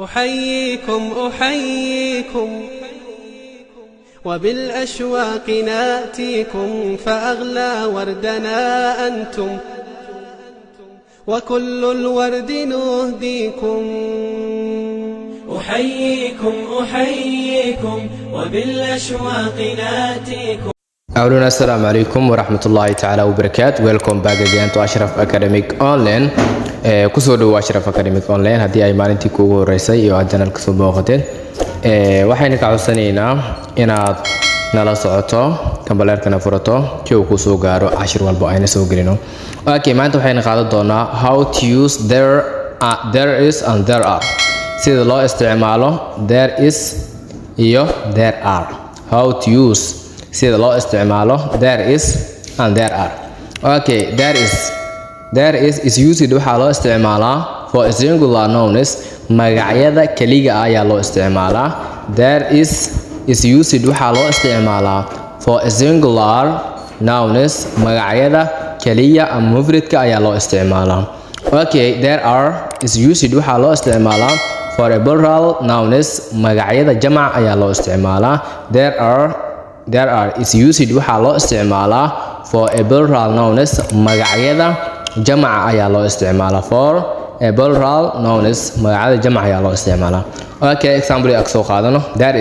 أحييكم وبالأشواق ناتيكم فأغلى وردنا أنتم وكل الورد نهديكم. أحييكم وبالأشواق ناتيكم. أولنا السلام عليكم ورحمة الله تعالى وبركاته. Welcome back again to Ashraf Academic Online. kusoo dhawo Ashraf Academic Online haddii ay maalintii kuugu horeysay iyo aad channelka soo booqateen waxayna ka codsanaynaa inaad nala socoto kamballeerkana furato si uu ku soo gaaro cashir walba ayna soo gelino. Okay, maanta waxayna qaadan doonaa how to use there is and there are. sida loo isticmaalo there is iyo there are. How to use sida loo isticmaalo there is and there are. Okay, there is used waxaa loo isticmaalaa for singular nouns magacyada kaliya ayaa loo isticmaalaa. There is used waxaa loo isticmaalaa for singular nouns magacyada kaliya ama mufradka ayaa loo isticmaalaa. Okay, there are is used waxaa loo isticmaalaa for a plural nouns magacyada jamac ayaa loo isticmaalaa. There are is used waxaa loo isticmaalaa for a plural nouns magacyada jamaca ayaa loo isticmaalaa. For a plural nouns magacyada jamaca ayaa loo isticmaalaa. Okay, example ak soo qaadano. There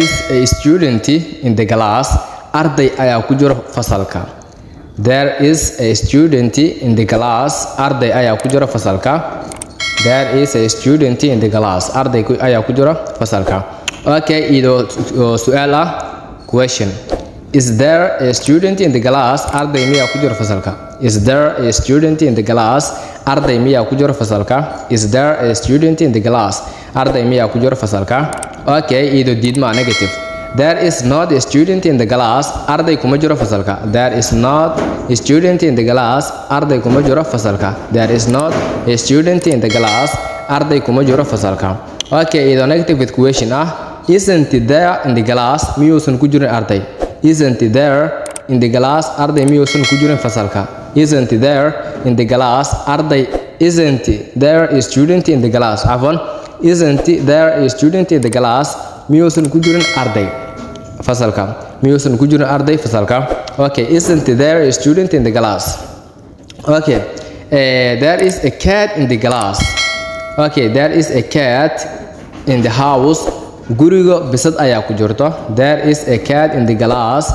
is a student in the class. Arday ayaa ku jira fasalka. There is a student in the class. Arday ayaa ku jira fasalka. There is a student in the class. Arday ayaa ku jira fasalka. Okay, idoo su'aal ah question. Is there a student in the class? Arday miyaa ku jira fasalka. Is there a student in the class? Arday miyaa ku jira fasalka. Is there a student in the class? Arday miyaa ku jira fasalka. Okay, idoo diidma negative. There is not a student in the class. Arday kuma jiro fasalka. There is not a student in the class. Arday kuma jiro fasalka. There is not a student in the class. Arday kuma jiro fasalka. Okay, idoo negative with question ah. Isn't there in the class? Miyuusan ku jirin arday. Isn't there in the class? Arday miyuusan ku jirin fasalka. Isn't there in the class? Arday isn't there a student in the class? Afwan. Isn't there a student in the class? Miyuusan ku jirin arday fasalka. Miyuusan ku jirin arday fasalka. Okay, isn't there a student in the class? Okay, there is a cat in the class. Okay, there is a cat in the house. Guriga bisad ayaa ku jirta. There is a cat in the glass.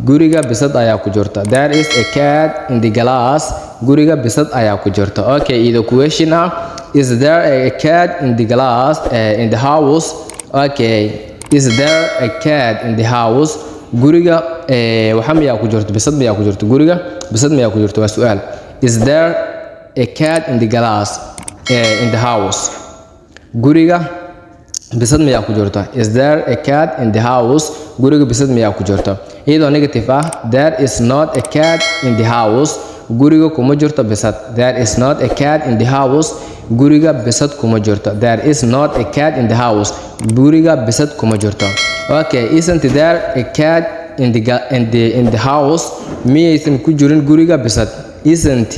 Guriga bisad ayaa ku jirta. There is a cat in the glass. Guriga bisad ayaa ku jirta. Okay, either question ah. Is there a cat in the glass in the house? Okay, is there a cat in the house? Guriga waxa miyaa ku jirta bisad miyaa ku jirta. Guriga bisad miyaa ku jirta waa su'aal. Is there a cat in the glass in the house? Guriga bisad miyaa ku jirta. Is there a cat in the house? Guriga bisad miyaa ku jirta. Iyadoo negative ah. There is not a cat in the house. Guriga kuma jirto bisad. There is not a cat in the house. Guriga bisad kuma jirto. There is not a cat in the house. Guriga bisad kuma jirto. Okay, isn't there a cat in the house? Miyaysan ku jirin guriga bisad. Isn't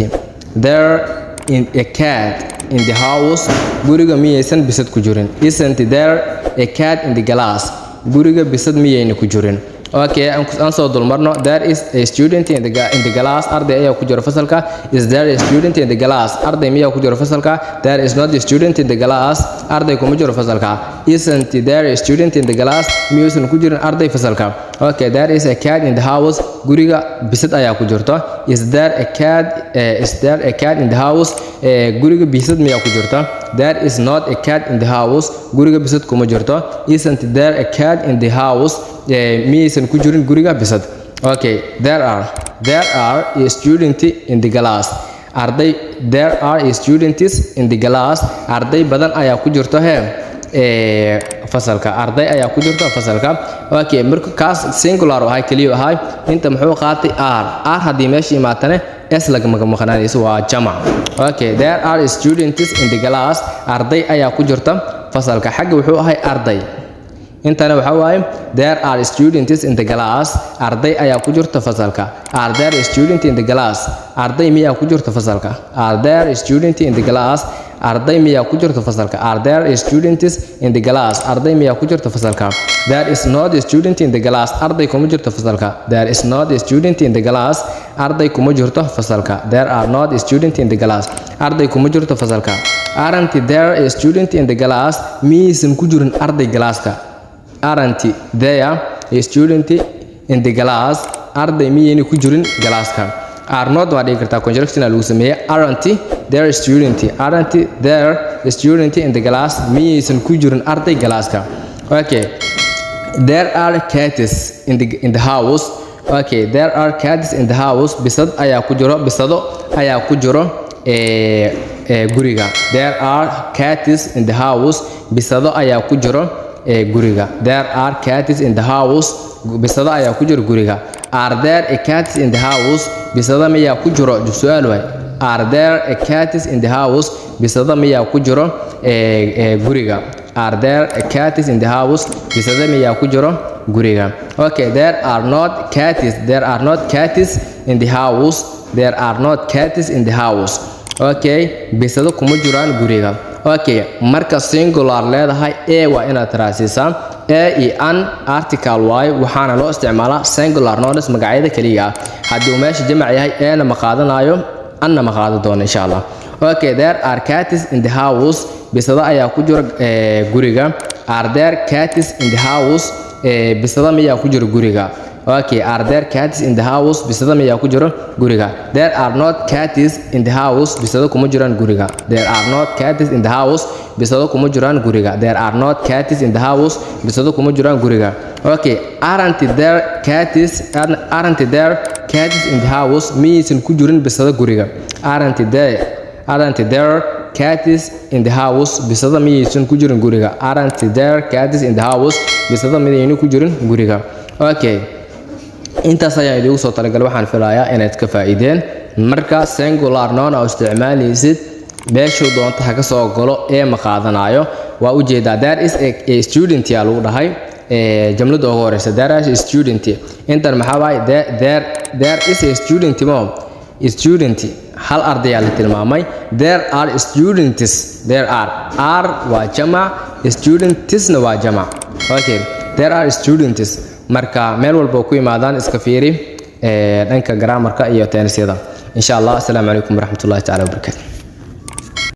there a cat in the house? Guriga miyaysan bisad ku jirin. Isn't there a cat in the glass? Guriga bisad miyayna ku jirin. Okay, aan soo dulmarno. There is a student in the class. Arday ayaa ku jira fasalka. Is there a student in the class? Arday miyaa ku jira fasalka. There is not a student in the class. Arday kuma jiro fasalka. Isn't there a student in the class? Miyuusan ku jirin arday fasalka. Okay, there is a cat in the house. Guriga bisad ayaa ku jirta. Is there a cat in the house? Guriga bisad miyaa ku jirta. There is not a cat in the house. Guriga bisad kuma jirto. Isn't there a cat in the house? Miyaysan ku jirin guriga bisad. Okay, there are a student in the class. There are a students in the class. Arday badan ayaa ku jirta fasalka. Arday ayaa ku jirta fasalka. Okay, marka kaas singular oo kaliya ahay inta muxuu qaatay are haddii meesha imaatane s laga maqnaanayso waa jamac. Okay, there are students in the class. Arday ayaa ku jirta fasalka. Xagga wuxuu ahay arday. intana waxa waaye there are students in the class. Arday ayaa ku jirta fasalka. Are there students in the class? Arday miyaa ku jirta fasalka? Are there students in the class? arday miyaa ku jirto fasalka are there students in the class arday miyaa ku jirto fasalka there is not a student in the class arday kuma jirto fasalka there is not a student in the class arday kuma jirto fasalka there are not a student in the class arday kuma jirto fasalka aren't there a student in the class miyaysan ku jirin arday galaaska aren't there a student in the class arday miyayna ku jirin galaaska are not waa dhigi kartaa conjunction lagu sameeyay aren't there a student aren't there a student in the class miyaysan ku jirin arday galaaska okay there are cats in the house okay there are cats in the house bisad ayaa ku jiro bisado ayaa ku jiro guriga there are cats in the house bisado ayaa ku jiro guriga there are cats in the house bisado ayaa ku jiro guriga are there a cats in the house bisado miyaa ku jiro su'aal way are there a cats in the house bisado miyaa ku jiro guriga are there a cats in the house bisado miyaa ku jiro guriga okay there are not cats in the house there are not cats in the house okay bisado kuma jiraan guriga okay marka singular leedahay a waa inaad raasisaa a iyo an article y waxaana loo isticmaalaa singular nouns magacyada kaliya haddii uu meesha jamac yahay a na ma qaadanayo anna ma qaadan doono insha Allah okay there are cats in the house bisado ayaa ku jira guriga are there cats in the house bisado miyaa ku jira guriga okay are there cats in the house bisado miyaa ku jira guriga there are not cats in the house bisado kuma jiraan guriga there are not cats in the house bisado kuma jiraan guriga there are not cats in the house bisado kuma jiraan guriga okay aren't there cats in the house miyaysan ku jirin bisado guriga aren't there cats in the house bisado miyaysan ku jirin guriga aren't there cats in the house bisado miyaysan ku jirin guriga okay intaas ayaan idigu soo talagalay waxaan filayaa inaad ka faa'iideen marka singular noun oo isticmaalaysid meesha doonta ha ka soo galo ee ma qaadanayo waa u jeedaa there is a student yaa lagu dhahay jumlada ugu horeysa there is a student intan maxaa waay there is a student student hal arday la tilmaamay there are students there are waa jamac studentsna waa jamac okay there are students marka meel walba ku imaadaan iska fiiri dhanka grammarka iyo tennisyada insha Allah. Assalamu alaykum warahmatullahi ta'ala wabarakatuh.